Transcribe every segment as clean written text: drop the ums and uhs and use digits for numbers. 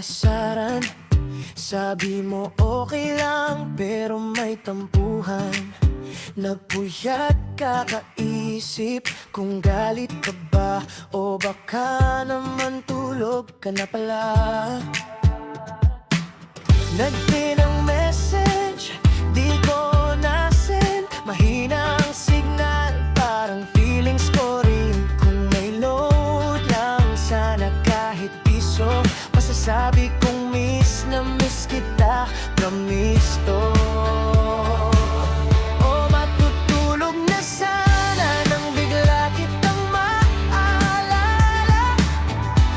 asaran. Sabi mo okay lang pero may tampuhan. Nagpuyat kakaisip kung galit ka ba o baka naman tulog ka na pala. Nag-pin ang message, di ko na-send. Mahina ang signal, parang feelings ko rin. Kung may load lang sana kahit piso, masasabi kong miss na miss kita, promise to. O matutulog na sana nang bigla kitang maalala,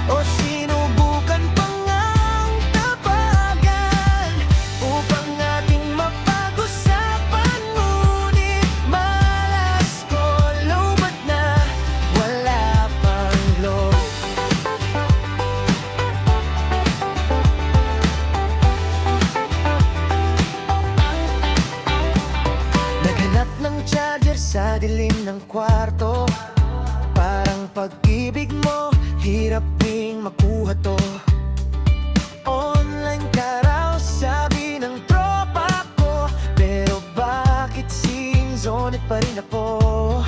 o sinubukan pa ngang tawagan upang ating mapag-usapan. Ngunit malas ko, lubad na, wala pang loob. Naghanap ng charger sa dilim ng kwarto. Parang pag-ibig mo, hirap ding makuha to. Online ka raw, sabi ng tropa ko, pero bakit sinzonit pa rin ako?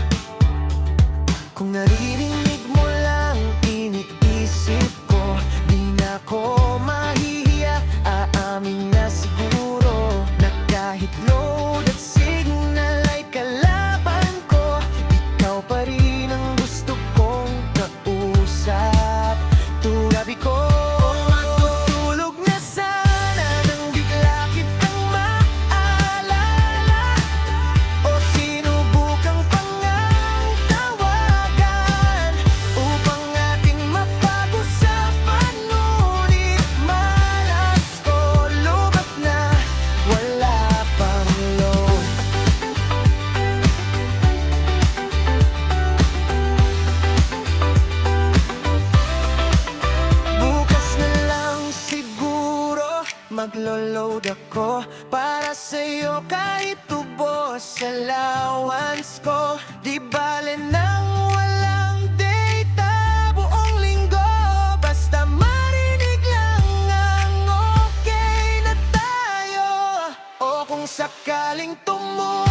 Kung naririnig mo lang iniisip ko, di na ko mahihiya, aamin na siguro na kahit load at signal ay kalaban ko, ikaw pa rin ang gusto kong kausap. Tulabi ko, matutulog na sana nang bigla kitang maalala, o sinubukang pa ngang tawagan upang ating mapag-usapan. Ngunit malas ko, lubak na, wala pang load. Bukas na lang siguro maglo-load ako para sa'yo, kahit ubos allowance ko. Di bale nang walang data buong linggo, basta marinig lang ang okay na tayo. O kung sakaling tumulo